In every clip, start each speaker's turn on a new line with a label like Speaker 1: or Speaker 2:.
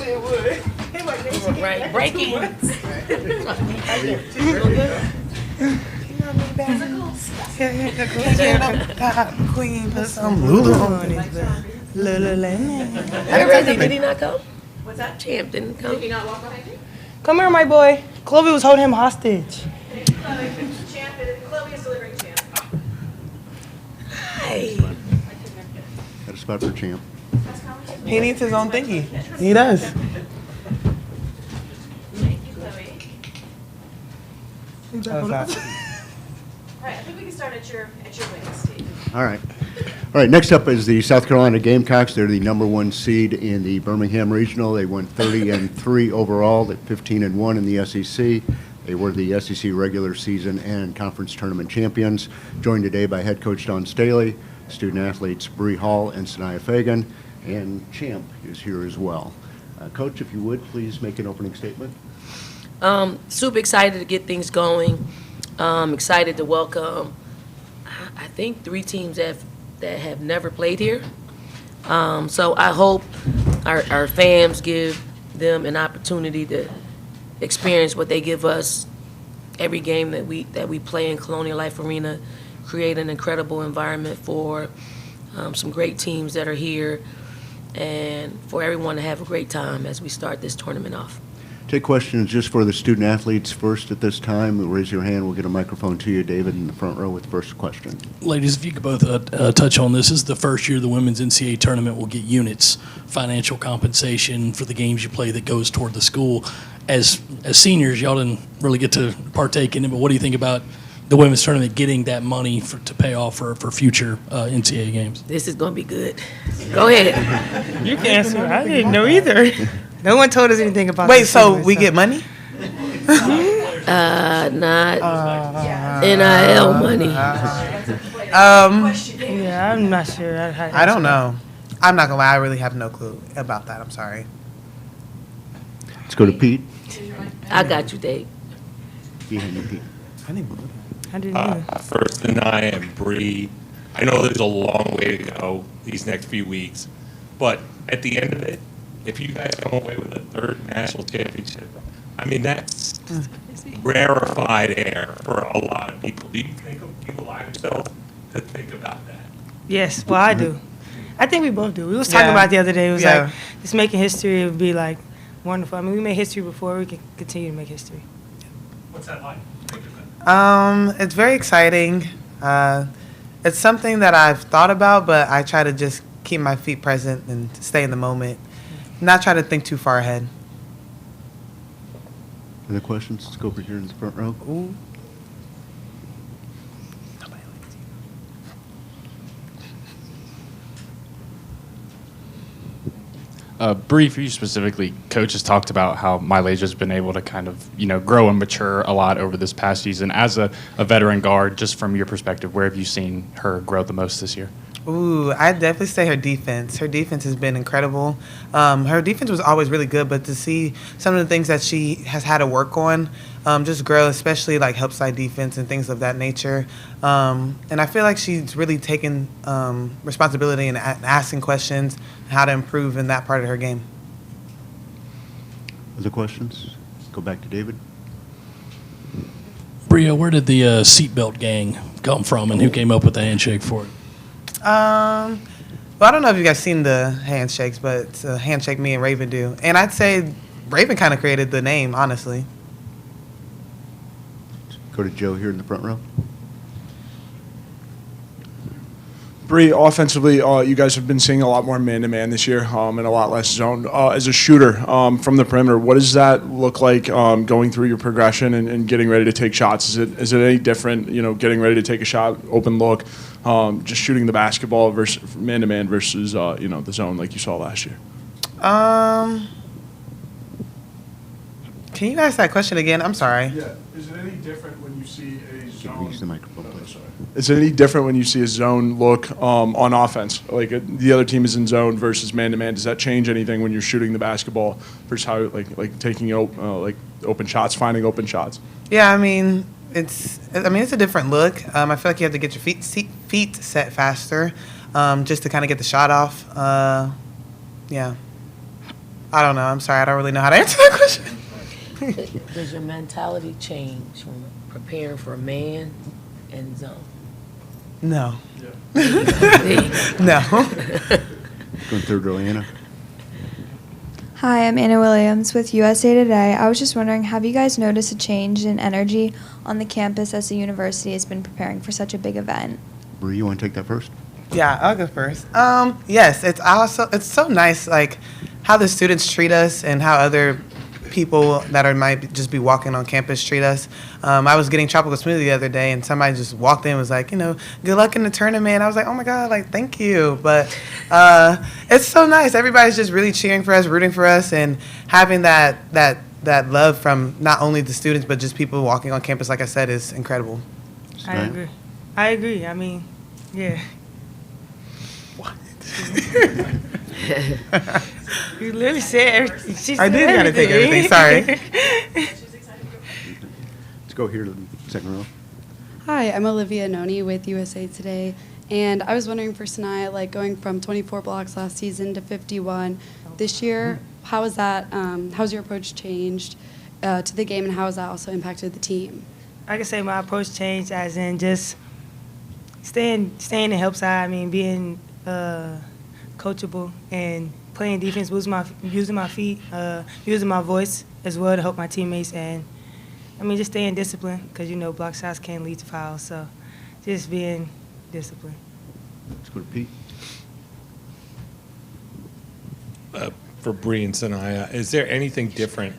Speaker 1: it would.
Speaker 2: Right, breaking.
Speaker 1: Queen, put some Lulu on it.
Speaker 2: Really, did he not come? What's that? Champ didn't come. Did he not walk behind you?
Speaker 1: Come here, my boy. Chloe was holding him hostage.
Speaker 2: Chloe is delivering Champ. Hi.
Speaker 3: Got a spot for Champ.
Speaker 1: He needs his own thingy. He does.
Speaker 2: Thank you, Chloe.
Speaker 1: How's that?
Speaker 2: All right, I think we can start at your wings, Steve.
Speaker 3: All right. All right, next up is the South Carolina Gamecocks. They're the #1 seed in the Birmingham Regional. They went 30-3 overall, 15-1 in the SEC. They were the SEC regular season and conference tournament champions. Joined today by head coach Don Staley, student athletes Bree Hall and Sanaya Fagan, and Champ is here as well. Coach, if you would, please make an opening statement.
Speaker 2: Super excited to get things going. Excited to welcome, I think, 3 teams that have never played here. So I hope our fans give them an opportunity to experience what they give us every game that we play in Colonial Life Arena, create an incredible environment for some great teams that are here, and for everyone to have a great time as we start this tournament off.
Speaker 3: Take questions just for the student athletes first at this time. Raise your hand. We'll get a microphone to you, David, in the front row with the first question.
Speaker 4: Ladies, if you could both touch on this. This is the first year the women's NCAA tournament will get units, financial compensation for the games you play that goes toward the school. As seniors, y'all didn't really get to partake in it, but what do you think about the women's tournament getting that money to pay off for future NCAA games?
Speaker 2: This is going to be good. Go ahead.
Speaker 1: You can answer. I didn't know either. No one told us anything about
Speaker 5: Wait,
Speaker 1: this
Speaker 5: so
Speaker 1: anyway,
Speaker 5: we get money?
Speaker 2: Not NIL money.
Speaker 1: Yeah, I'm not sure.
Speaker 5: I don't know. I'm not gonna lie, I really have no clue about that. I'm sorry.
Speaker 3: Let's go to Pete.
Speaker 2: I got you, Dave.
Speaker 3: Behind you, Pete.
Speaker 1: I didn't either.
Speaker 6: First, Anaya and Bree. I know there's a long way to go these next few weeks, but at the end of it, if you guys come away with a 3rd national championship, I mean, that's rarefied air for a lot of people. Do you allow yourself to think about that?
Speaker 1: Yes, well, I do. I think we both do. We was talking
Speaker 5: Yeah.
Speaker 1: about it the other day. It was
Speaker 5: Yeah.
Speaker 1: like, just making history would be, like, wonderful. I mean, we made history before. We can continue to make history.
Speaker 6: What's that like?
Speaker 5: It's very exciting. It's something that I've thought about, but I try to just keep my feet present and stay in the moment. Not try to think too far ahead.
Speaker 3: Other questions? Let's go over here in the front row.
Speaker 5: Ooh.
Speaker 7: Bree, for you specifically, Coach has talked about how Mylasia has been able to kind of, grow and mature a lot over this past season. As a veteran guard, just from your perspective, where have you seen her grow the most this year?
Speaker 5: Ooh, I'd definitely say her defense. Her defense has been incredible. Her defense was always really good, but to see some of the things that she has had to work on just grow, especially like help side defense and things of that nature. And I feel like she's really taken responsibility and asking questions, how to improve in that part of her game.
Speaker 3: Other questions? Go back to David.
Speaker 4: Bria, where did the seatbelt gang come from, and who came up with the handshake for it?
Speaker 5: Well, I don't know if you guys seen the handshakes, but it's a handshake me and Raven do. And I'd say Raven kind of created the name, honestly.
Speaker 3: Go to Joe here in the front row.
Speaker 8: Bree, offensively, you guys have been seeing a lot more man-to-man this year and a lot less zone. As a shooter from the perimeter, what does that look like going through your progression and getting ready to take shots? Is it any different, getting ready to take a shot, open look, just shooting the basketball versus man-to-man versus, the zone like you saw last year?
Speaker 5: Can you ask that question again? I'm sorry.
Speaker 8: Yeah. Is it any different when you see a zone?
Speaker 3: Use the microphone, please.
Speaker 8: Is it any different when you see a zone look on offense? Like the other team is in zone versus man-to-man. Does that change anything when you're shooting the basketball versus how like taking open shots, finding open shots?
Speaker 5: Yeah, I mean, it's a different look. I feel like you have to get your feet set faster just to kind of get the shot off. Yeah. I don't know. I'm sorry. I don't really know how to answer that question.
Speaker 2: Does your mentality change from preparing for a man and zone?
Speaker 5: No.
Speaker 2: There you go.
Speaker 5: No.
Speaker 3: Going third row, Anna.
Speaker 9: Hi, I'm Anna Williams with USA Today. I was just wondering, have you guys noticed a change in energy on the campus as the university has been preparing for such a big event?
Speaker 3: Bree, you want to take that first?
Speaker 5: Yeah, I'll go first. Yes, it's so nice, like how the students treat us and how other people that might just be walking on campus treat us. I was getting tropical smoothie the other day, and somebody just walked in and was like, good luck in the tournament. I was like, oh my God, like, thank you. But it's so nice. Everybody's just really cheering for us, rooting for us, and having that love from not only the students, but just people walking on campus, like I said, is incredible.
Speaker 1: I agree. I mean, yeah. You literally said everything. She said
Speaker 5: I did gotta take everything, sorry.
Speaker 3: Let's go here to the second row.
Speaker 10: Hi, I'm Olivia Noni with USA Today, and I was wondering for Sinai, like going from 24 blocks last season to 51 this year, how is that? How's your approach changed to the game, and how has that also impacted the team?
Speaker 1: I can say my approach changed as in just staying in help side. I mean, being coachable and playing defense, using my feet, using my voice as well to help my teammates, and I mean just staying disciplined because block shots can lead to fouls. So just being disciplined.
Speaker 3: Let's go to Pete.
Speaker 6: For Bree and Sanaya, is there anything different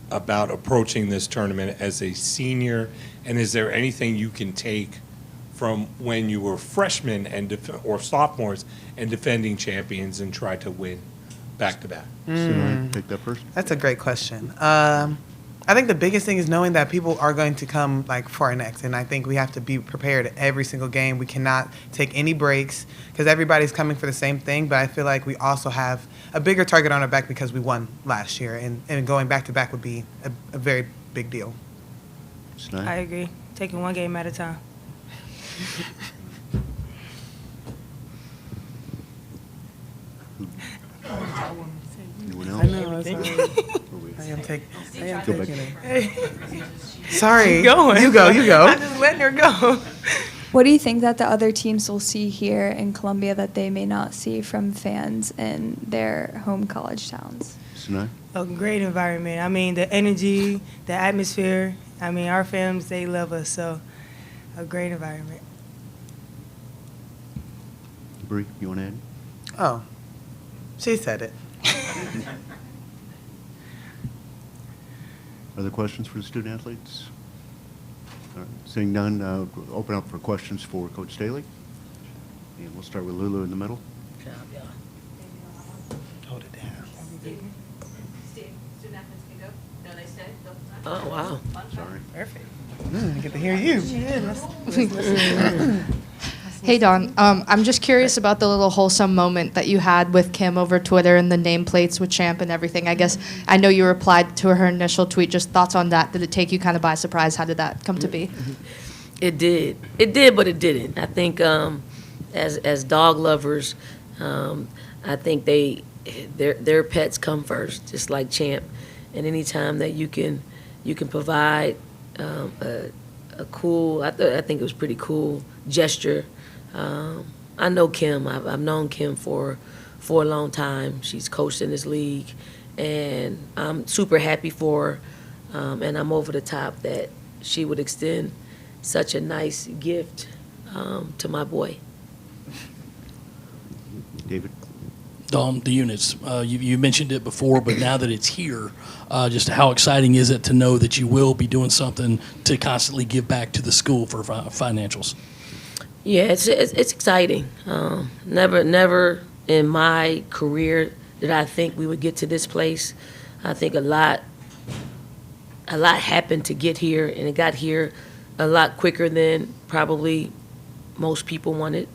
Speaker 6: about approaching this tournament as a senior, and is there anything you can take from when you were freshmen or sophomores and defending champions and try to win back-to-back?
Speaker 3: Sinai, take that first.
Speaker 5: That's a great question. I think the biggest thing is knowing that people are going to come for our next, and I think we have to be prepared every single game. We cannot take any breaks because everybody's coming for the same thing, but I feel like we also have a bigger target on our back because we won last year, and going back-to-back would be a very big deal.
Speaker 3: Sinai?
Speaker 1: I agree. Taking one game at a time.
Speaker 3: Anyone
Speaker 5: I
Speaker 3: else?
Speaker 5: know. I am taking it.
Speaker 3: Go
Speaker 5: Sorry.
Speaker 1: Keep going.
Speaker 5: You go.
Speaker 1: I'm just letting her go.
Speaker 9: What do you think that the other teams will see here in Columbia that they may not see from fans in their home college towns?
Speaker 3: Sinai?
Speaker 1: A great environment. I mean, the energy, the atmosphere. I mean, our fans, they love us, so a great environment.
Speaker 3: Bree, you want to add?
Speaker 5: Oh, she said it.
Speaker 3: Other questions for the student athletes? All right, seeing none, we'll open up for questions for Coach Staley. And we'll start with Lulu in the middle.
Speaker 2: Good job, y'all.
Speaker 5: Hold it down.
Speaker 2: Oh, wow.
Speaker 3: Sorry.
Speaker 5: Perfect. I get to hear you.
Speaker 11: Hey, Dawn. I'm just curious about the little wholesome moment that you had with Kim over Twitter and the nameplates with Champ and everything. I guess I know you replied to her initial tweet. Just thoughts on that. Did it take you kind of by surprise? How did that come to be?
Speaker 2: It did. It did, but it didn't. I think as dog lovers, I think their pets come first, just like Champ. And anytime that you can provide a cool, I think it was pretty cool gesture. I know Kim. I've known Kim for a long time. She's coached in this league, and I'm super happy for her. And I'm over the top that she would extend such a nice gift to my boy.
Speaker 3: David?
Speaker 4: The units. You mentioned it before, but now that it's here, just how exciting is it to know that you will be doing something to constantly give back to the school for financials? Yeah,
Speaker 2: it's exciting. Never in my career did I think we would get to this place. I think a lot happened to get here, and it got here a lot quicker than probably most people wanted.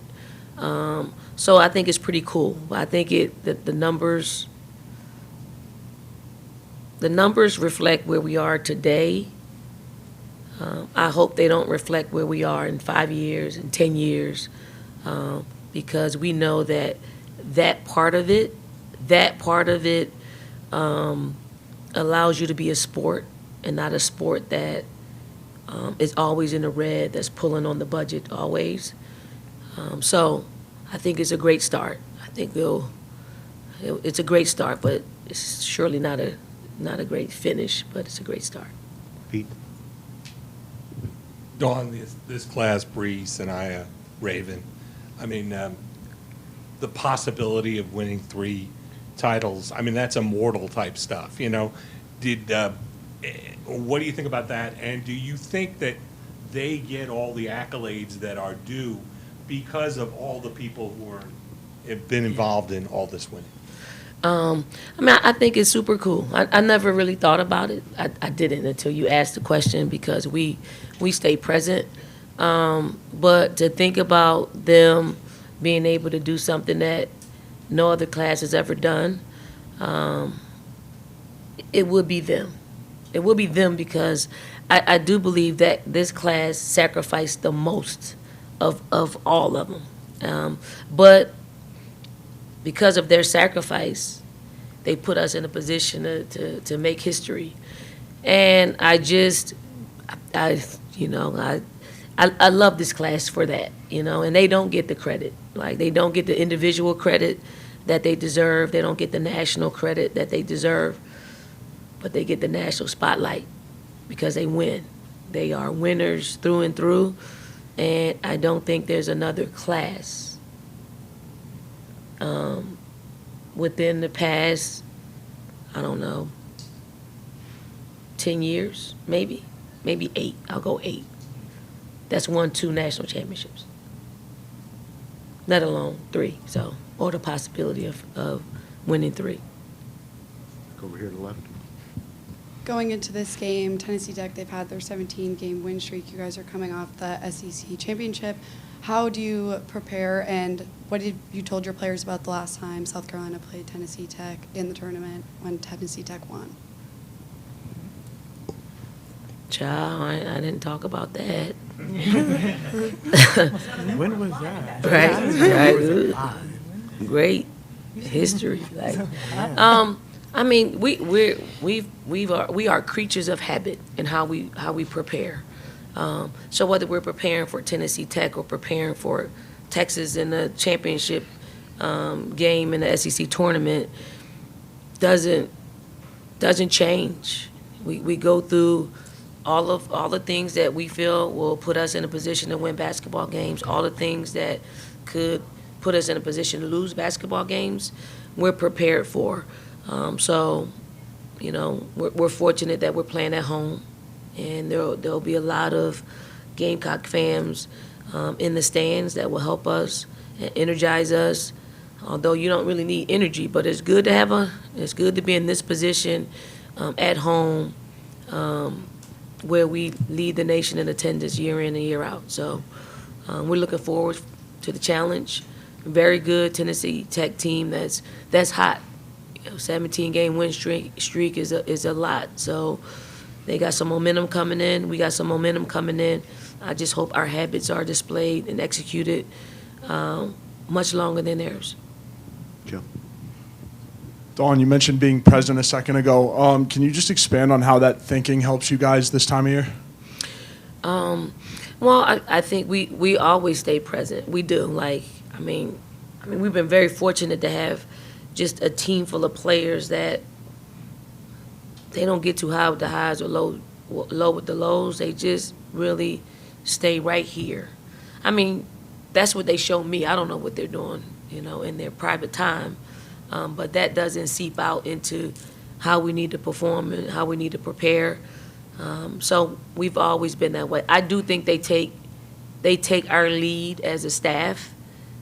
Speaker 2: So I think it's pretty cool. I think the numbers reflect where we are today. I hope they don't reflect where we are in 5 years and 10 years, because we know that part of it allows you to be a sport and not a sport that is always in the red, that's pulling on the budget always. So I think it's a great start. I think it's a great start, but it's surely not a great finish, but it's a great start.
Speaker 3: Pete?
Speaker 6: Dawn, this class, Bree, Sanaya, Raven, I mean, the possibility of winning 3 titles, I mean, that's immortal type stuff, you know? What do you think about that? And do you think that they get all the accolades that are due because of all the people who have been involved in all this winning?
Speaker 2: I mean, I think it's super cool. I never really thought about it. I didn't until you asked the question because we stay present. But to think about them being able to do something that no other class has ever done, it would be them. It would be them because I do believe that this class sacrificed the most of all of them. But because of their sacrifice, they put us in a position to make history. And I love this class for that, you know, and they don't get the credit. Like, they don't get the individual credit that they deserve. They don't get the national credit that they deserve, but they get the national spotlight because they win. They are winners through and through, and I don't think there's another class within the past, I don't know, 10 years, maybe 8. I'll go 8. That's won 2 national championships, let alone 3. So, or the possibility of winning 3.
Speaker 3: Over here to the left.
Speaker 10: Going into this game, Tennessee Tech, they've had their 17-game win streak. You guys are coming off the SEC championship. How do you prepare, and what did you told your players about the last time South Carolina played Tennessee Tech in the tournament when Tennessee Tech won?
Speaker 2: Child, I didn't talk about that.
Speaker 5: When was that?
Speaker 2: Right. Great history. Like, I mean, we are creatures of habit in how we prepare. So whether we're preparing for Tennessee Tech or preparing for Texas in the championship game in the SEC tournament, doesn't change. We go through all the things that we feel will put us in a position to win basketball games, all the things that could put us in a position to lose basketball games, we're prepared for. So, you know, we're fortunate that we're playing at home, and there'll be a lot of Gamecock fans in the stands that will help us and energize us. Although you don't really need energy, but it's good to be in this position at home, where we lead the nation in attendance year in and year out. So we're looking forward to the challenge. Very good Tennessee Tech team that's hot. 17-game win streak is a lot. So they got some momentum coming in. We got some momentum coming in. I just hope our habits are displayed and executed much longer than theirs.
Speaker 3: Joe.
Speaker 8: Dawn, you mentioned being present a second ago. Can you just expand on how that thinking helps you guys this time of year?
Speaker 2: Well, I think we always stay present. We do. Like, I mean, we've been very fortunate to have just a team full of players that they don't get too high with the highs or low with the lows. They just really stay right here. I mean, that's what they show me. I don't know what they're doing, in their private time. But that doesn't seep out into how we need to perform and how we need to prepare. So we've always been that way. I do think they take our lead as a staff,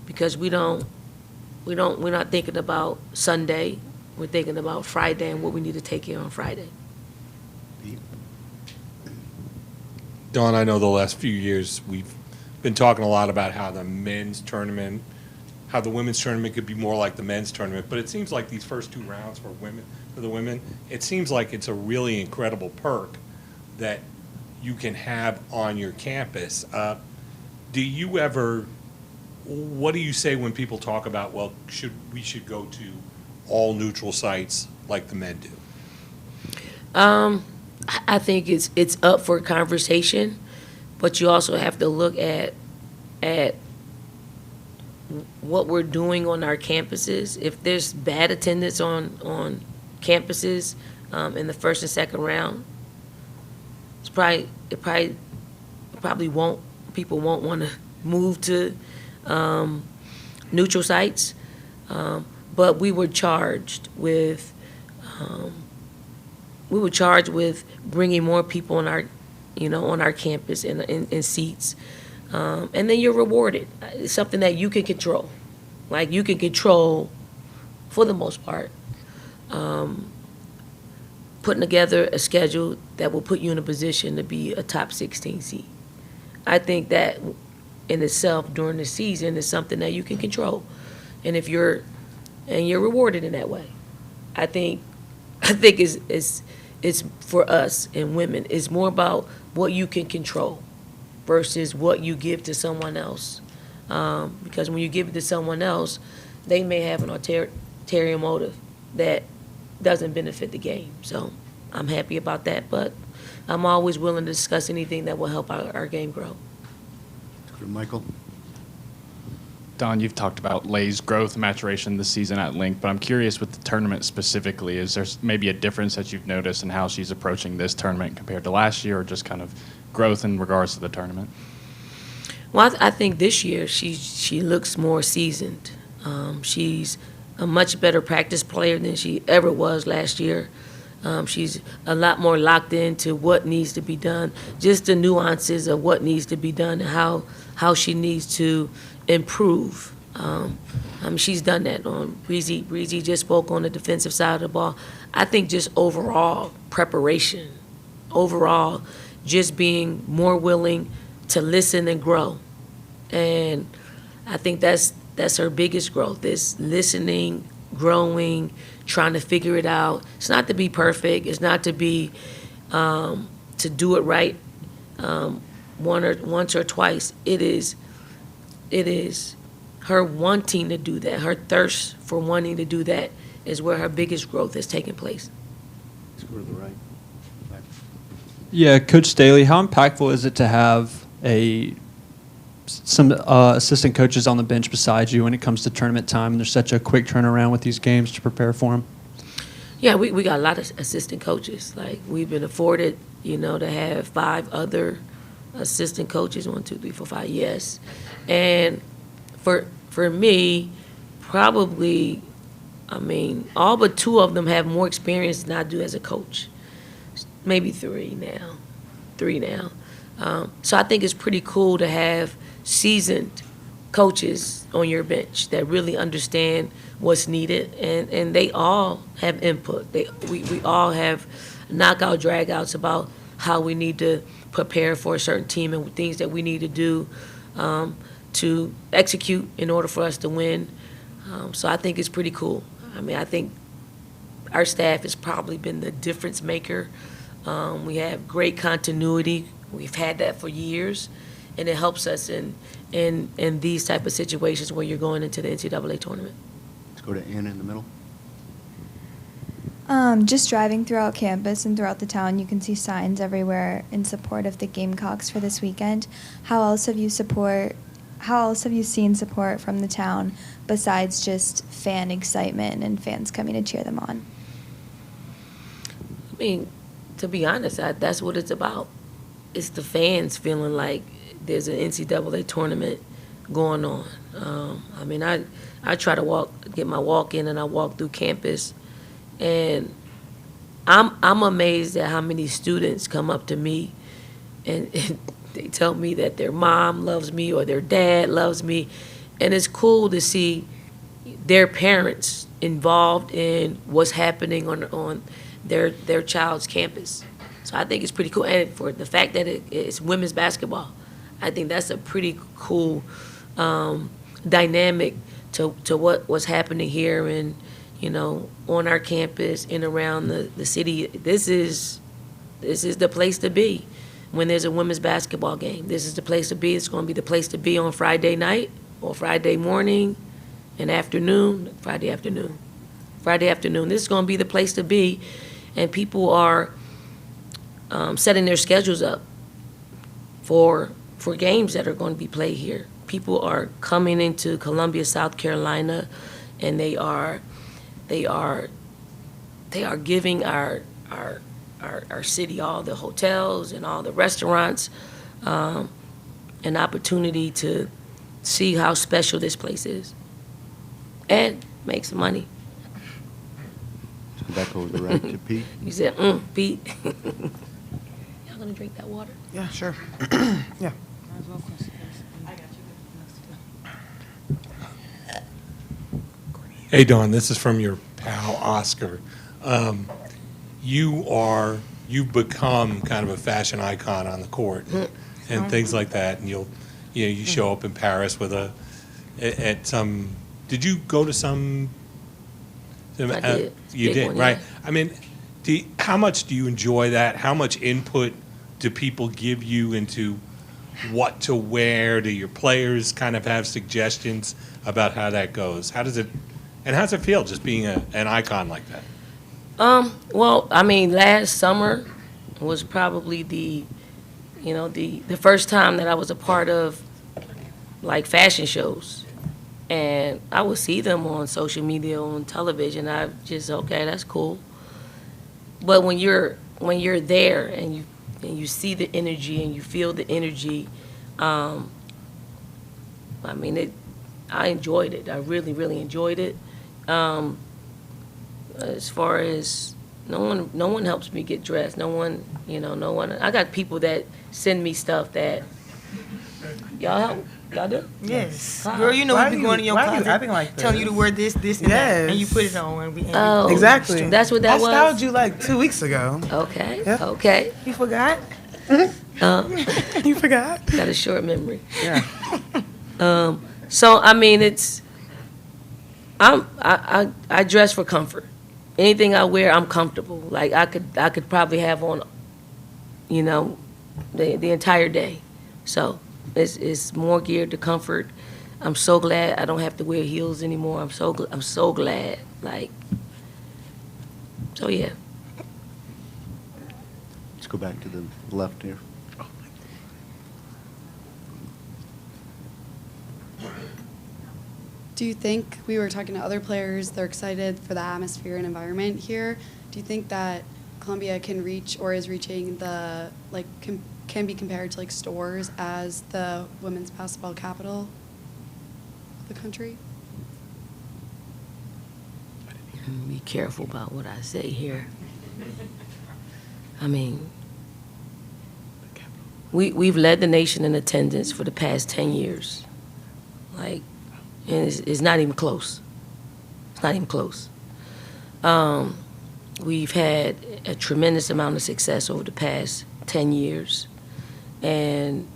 Speaker 2: because we're not thinking about Sunday. We're thinking about Friday and what we need to take care on Friday.
Speaker 6: Dawn, I know the last few years we've been talking a lot about how the women's tournament could be more like the men's tournament, but it seems like these first 2 rounds for the women, it seems like it's a really incredible perk that you can have on your campus. What do you say when people talk about, well, we should go to all neutral sites like the men do?
Speaker 2: I think it's up for conversation, but you also have to look at what we're doing on our campuses. If there's bad attendance on campuses in the first and second round, it probably won't, people won't want to move to neutral sites. But we were charged with bringing more people on our campus in seats. And then you're rewarded. It's something that you can control. Like, you can control, for the most part, putting together a schedule that will put you in a position to be a top 16 seed. I think that in itself during the season is something that you can control. And you're rewarded in that way. I think it's for us and women, it's more about what you can control versus what you give to someone else. Because when you give it to someone else, they may have an ulterior motive that doesn't benefit the game. So I'm happy about that, but I'm always willing to discuss anything that will help our game grow.
Speaker 3: Michael?
Speaker 7: Don, you've talked about Lay's growth and maturation this season at length, but I'm curious with the tournament specifically, is there maybe a difference that you've noticed in how she's approaching this tournament compared to last year, or just kind of growth in regards to the tournament?
Speaker 2: Well, I think this year she looks more seasoned. She's a much better practice player than she ever was last year. She's a lot more locked into what needs to be done, just the nuances of what needs to be done and how she needs to improve. She's done that on Breezy. Breezy just spoke on the defensive side of the ball. I think just overall preparation, overall just being more willing to listen and grow. And I think that's her biggest growth, is listening, growing, trying to figure it out. It's not to be perfect. It's not to be to do it right once or twice. It is her wanting to do that. Her thirst for wanting to do that is where her biggest growth has taken place.
Speaker 3: Let's go to the right. Back.
Speaker 12: Yeah, Coach Staley, how impactful is it to have some assistant coaches on the bench beside you when it comes to tournament time, and there's such a quick turnaround with these games to prepare for them?
Speaker 2: Yeah, we got a lot of assistant coaches. Like, we've been afforded, to have 5 other assistant coaches, 1, 2, 3, 4, 5, yes. And for me, probably, all but 2 of them have more experience than I do as a coach. Maybe 3 now. So I think it's pretty cool to have seasoned coaches on your bench that really understand what's needed, and they all have input. We all have knockout dragouts about how we need to prepare for a certain team and things that we need to do to execute in order for us to win. So I think it's pretty cool. I think our staff has probably been the difference maker. We have great continuity. We've had that for years, and it helps us in these type of situations where you're going into the NCAA tournament.
Speaker 3: Let's go to Anna in the middle.
Speaker 9: Just driving throughout campus and throughout the town, you can see signs everywhere in support of the Gamecocks for this weekend. How else have you seen support from the town besides just fan excitement and fans coming to cheer them on?
Speaker 2: To be honest, that's what it's about. It's the fans feeling like there's an NCAA tournament going on. I try to get my walk in, and I walk through campus, and I'm amazed at how many students come up to me and they tell me that their mom loves me or their dad loves me, and it's cool to see their parents involved in what's happening on their child's campus. So I think it's pretty cool, and for the fact that it's women's basketball, I think that's a pretty cool dynamic to what's happening here and on our campus and around the city. This is the place to be when there's a women's basketball game. This is the place to be. It's going to be the place to be on Friday night or Friday morning and afternoon, Friday afternoon. Friday afternoon. This is going to be the place to be, and people are setting their schedules up for games that are going to be played here. People are coming into Columbia, South Carolina, and they are giving our city, all the hotels and all the restaurants, an opportunity to see how special this place is and make some money.
Speaker 3: So back over the right to Pete.
Speaker 2: You said, Pete. Y'all gonna drink that water?
Speaker 5: Yeah, sure. Yeah.
Speaker 6: Hey, Dawn, this is from your pal, Oscar. You've become kind of a fashion icon on the court and things like that, and you show up in Paris with at some, did you go to some?
Speaker 2: I did.
Speaker 6: You
Speaker 2: Big
Speaker 6: did,
Speaker 2: one,
Speaker 6: right?
Speaker 2: yeah.
Speaker 6: I mean, how much do you enjoy that? How much input do people give you into what to wear? Do your players kind of have suggestions about how that goes? How does it feel just being an icon like that?
Speaker 2: Well, I mean, last summer was probably the first time that I was a part of like fashion shows. And I would see them on social media, on television. I just, okay, that's cool. But when you're there and you see the energy and you feel the energy, I mean, I enjoyed it. I really, really enjoyed it. As far as no one helps me get dressed. No one. I got people that send me stuff that y'all help. Y'all do?
Speaker 1: Yes.
Speaker 2: How?
Speaker 1: Girl, you know
Speaker 5: Why
Speaker 1: we be
Speaker 5: are you-
Speaker 1: going in your
Speaker 5: why are you
Speaker 1: closet
Speaker 5: acting like
Speaker 1: telling you
Speaker 5: this?
Speaker 1: to wear this, and that, and you
Speaker 5: Yes.
Speaker 1: put it on. And
Speaker 2: Oh,
Speaker 5: Exactly.
Speaker 2: That's what that
Speaker 5: I styled
Speaker 2: was.
Speaker 5: you like 2 weeks ago.
Speaker 2: Okay.
Speaker 5: Yeah.
Speaker 2: Okay.
Speaker 1: You forgot?
Speaker 5: You forgot?
Speaker 2: Got a short memory.
Speaker 5: Yeah.
Speaker 2: So I mean, I dress for comfort. Anything I wear, I'm comfortable. Like I could probably have on, the entire day. So it's more geared to comfort. I'm so glad I don't have to wear heels anymore. I'm so glad. Like, so yeah.
Speaker 3: Let's go back to the left here.
Speaker 10: Do you think, we were talking to other players, they're excited for the atmosphere and environment here. Do you think that Columbia can reach or is reaching the, can be compared to stores as the women's basketball capital of the country?
Speaker 2: Be careful about what I say here. I mean, we've led the nation in attendance for the past 10 years. Like, and it's not even close. It's not even close. We've had a tremendous amount of success over the past 10 years. And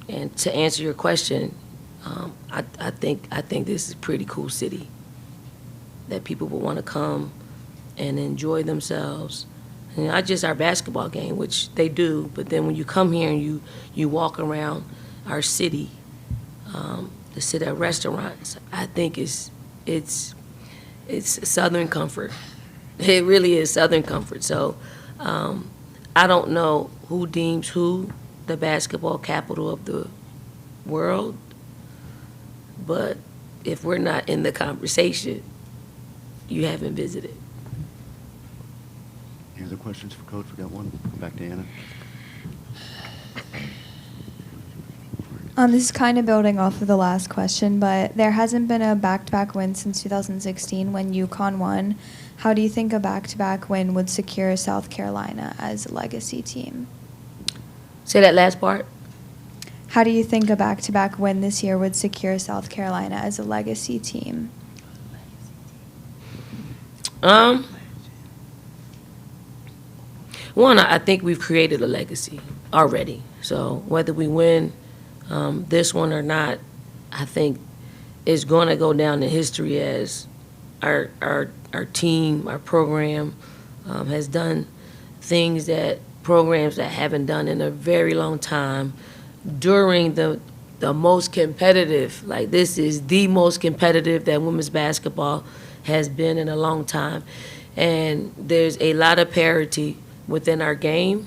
Speaker 2: to answer your question, I think this is a pretty cool city that people will want to come and enjoy themselves. And not just our basketball game, which they do, but then when you come here and you walk around our city, to sit at restaurants, I think it's Southern comfort. It really is Southern comfort. So I don't know who deems who the basketball capital of the world, but if we're not in the conversation, you haven't visited.
Speaker 3: Any other questions for Coach? We got one. Back to Anna.
Speaker 9: This is kind of building off of the last question, but there hasn't been a back-to-back win since 2016 when UConn won. How do you think a back-to-back win would secure South Carolina as a legacy team?
Speaker 2: Say that last part.
Speaker 9: How do you think a back-to-back win this year would secure South Carolina as a legacy team?
Speaker 2: One, I think we've created a legacy already. So whether we win this one or not, I think is going to go down in history as our team, our program has done things that programs that haven't done in a very long time during the the most competitive. Like, this is the most competitive that women's basketball has been in a long time. And there's a lot of parity within our game.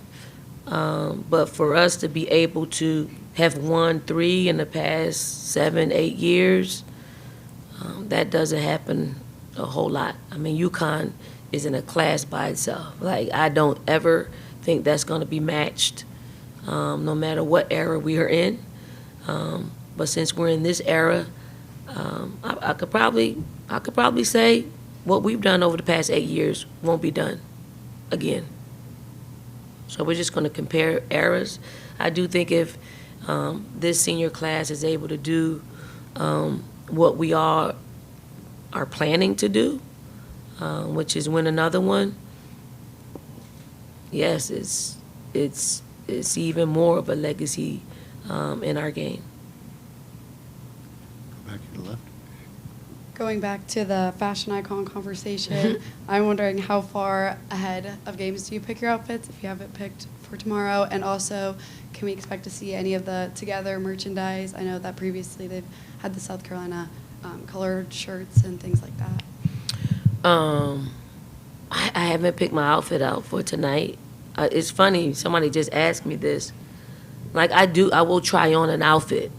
Speaker 2: But for us to be able to have won 3 in the past 7, 8 years, that doesn't happen a whole lot. I mean, UConn is in a class by itself. Like, I don't ever think that's going to be matched, no matter what era we are in. But since we're in this era, I could probably say what we've done over the past 8 years won't be done again. So we're just going to compare eras. I do think if this senior class is able to do what we all are planning to do, which is win another one, yes, it's even more of a legacy in our game.
Speaker 3: Back to the left.
Speaker 10: Going back to the fashion icon conversation, I'm wondering how far ahead of games do you pick your outfits if you have it picked for tomorrow? And also, can we expect to see any of the Together merchandise? I know that previously they've had the South Carolina colored shirts and things like that.
Speaker 2: I haven't picked my outfit out for tonight. It's funny, somebody just asked me this. Like, I will try on an outfit.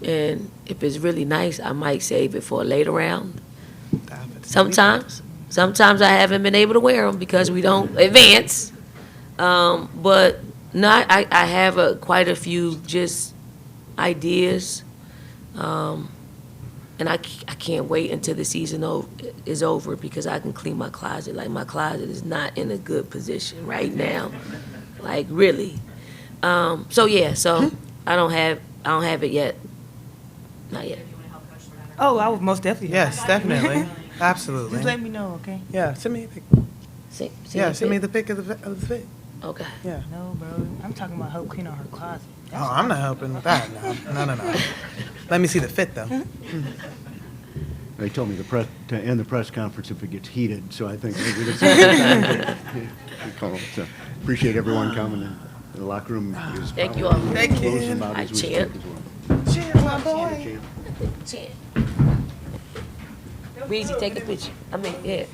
Speaker 2: And if it's really nice, I might save it for a later round. Sometimes I haven't been able to wear them because we don't advance. But no, I have quite a few just ideas. And I can't wait until the season is over because I can clean my closet. Like, my closet is not in a good position right now. Like, really. So I don't have it yet. Not yet.
Speaker 1: Oh, I would most definitely.
Speaker 5: Yes, definitely. Absolutely.
Speaker 1: Just let me know, okay?
Speaker 5: Yeah, send me a pic. Send me the pic of the fit.
Speaker 2: Okay.
Speaker 5: Yeah.
Speaker 1: No, bro. I'm talking about help clean out her closet.
Speaker 5: Oh, I'm not helping with that. No. Let me see the fit, though.
Speaker 3: They told me to end the press conference if it gets heated, so I think maybe this is so appreciate everyone coming in. The locker room is
Speaker 2: Thank you all.
Speaker 3: probably
Speaker 5: Thank you.
Speaker 3: closing about
Speaker 2: I
Speaker 3: as we speak
Speaker 2: chant.
Speaker 3: as well.
Speaker 5: Cheers, my boy.
Speaker 2: Breezy, take a picture. I mean, yeah.